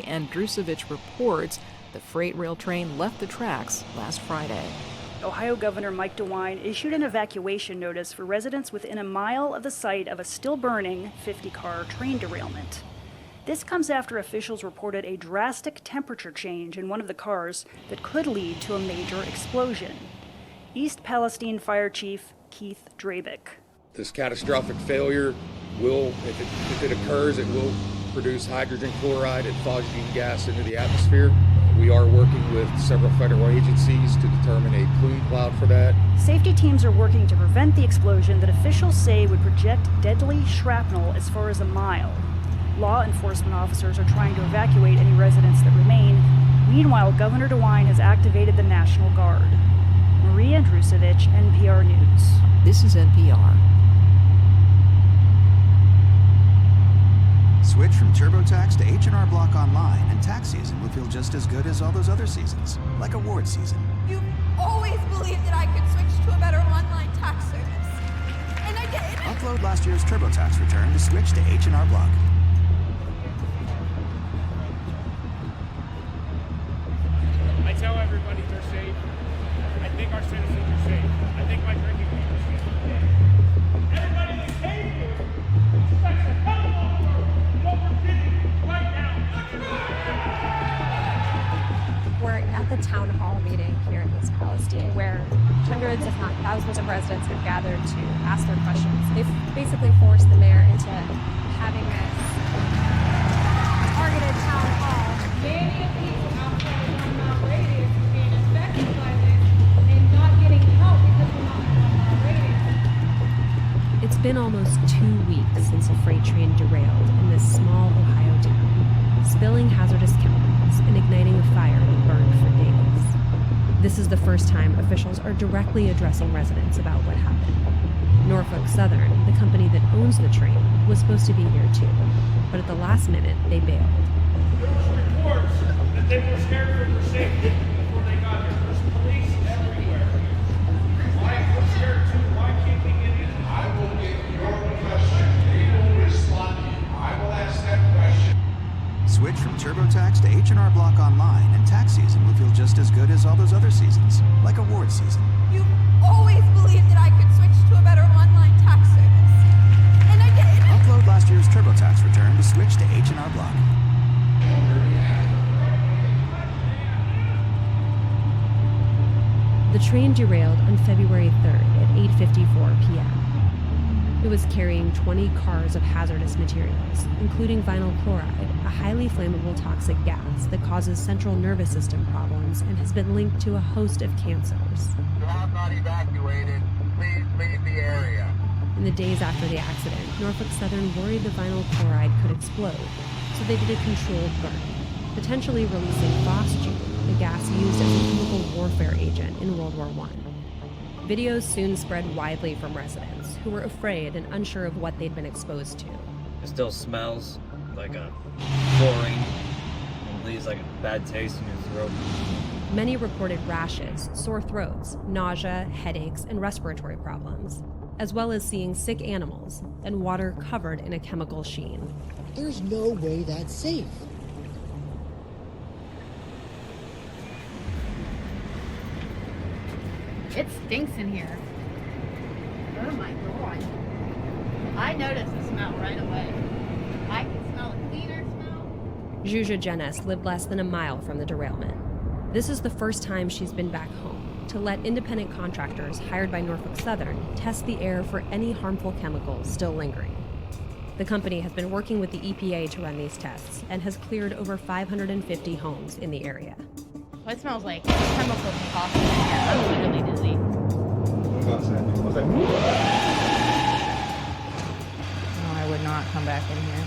And Drusevich reports the freight rail train left the tracks last Friday. Ohio Governor Mike DeWine issued an evacuation notice for residents within a mile of the site of a still-burning 50-car train derailment. This comes after officials reported a drastic temperature change in one of the cars that could lead to a major explosion. East Palestine Fire Chief Keith Drabick. This catastrophic failure will, if it occurs, it will produce hydrogen chloride and phosgene gas into the atmosphere. We are working with several federal agencies to determine a plume cloud for that. Safety teams are working to prevent the explosion that officials say would project deadly shrapnel as far as a mile. Law enforcement officers are trying to evacuate any residents that remain. Meanwhile, Governor DeWine has activated the National Guard. Maria Drusevich, NPR News. This is NPR. Switch from TurboTax to H&R Block Online, and tax season will feel just as good as all those other seasons, like award season. You always believed that I could switch to a better online tax service. And I did. Upload last year's TurboTax return to switch to H&R Block. I tell everybody they're safe. I think our citizens are safe. I think my drinking water is safe. Everybody in this table expects a hell of a lot more than what we're getting right now. We're at the town hall meeting here in East Palestine, where hundreds, if not thousands, of residents have gathered to ask their questions. They've basically forced the mayor into having this targeted town hall. Many of people outside of 1 mile radius are being affected by this and not getting help because we're not in 1 mile radius. It's been almost 2 weeks since a freight train derailed in this small Ohio town, spilling hazardous chemicals and igniting a fire that burned for days. This is the first time officials are directly addressing residents about what happened. Norfolk Southern, the company that owns the train, was supposed to be here too, but at the last minute, they bailed. There was reports that they were scared for their safety before they got here. There's police everywhere. Why we're scared too? Why can't we get in? I will get your question. They will respond to you. I will ask that question. Switch from TurboTax to H&R Block Online, and tax season will feel just as good as all those other seasons, like award season. You always believed that I could switch to a better online tax service. And I did. Upload last year's TurboTax return to switch to H&R Block. The train derailed on February 3rd at 8:54 p.m. It was carrying 20 cars of hazardous materials, including vinyl chloride, a highly flammable toxic gas that causes central nervous system problems and has been linked to a host of cancers. You have not evacuated. Please leave the area. In the days after the accident, Norfolk Southern worried the vinyl chloride could explode, so they did a controlled burn, potentially releasing phosgene, the gas used as a chemical warfare agent in World War I. Videos soon spread widely from residents who were afraid and unsure of what they'd been exposed to. It still smells like a chlorine and leaves like a bad taste in your throat. Many reported rashes, sore throats, nausea, headaches, and respiratory problems, as well as seeing sick animals and water covered in a chemical sheen. There's no way that's safe. It stinks in here. Oh my God. I noticed the smell right away. I can smell a cleaner smell. Zhuzha Jenes lived less than a mile from the derailment. This is the first time she's been back home to let independent contractors hired by Norfolk Southern test the air for any harmful chemicals still lingering. The company has been working with the EPA to run these tests and has cleared over 550 homes in the area. It smells like chemical concoction in here. I'm literally dizzy. No, I would not come back in here.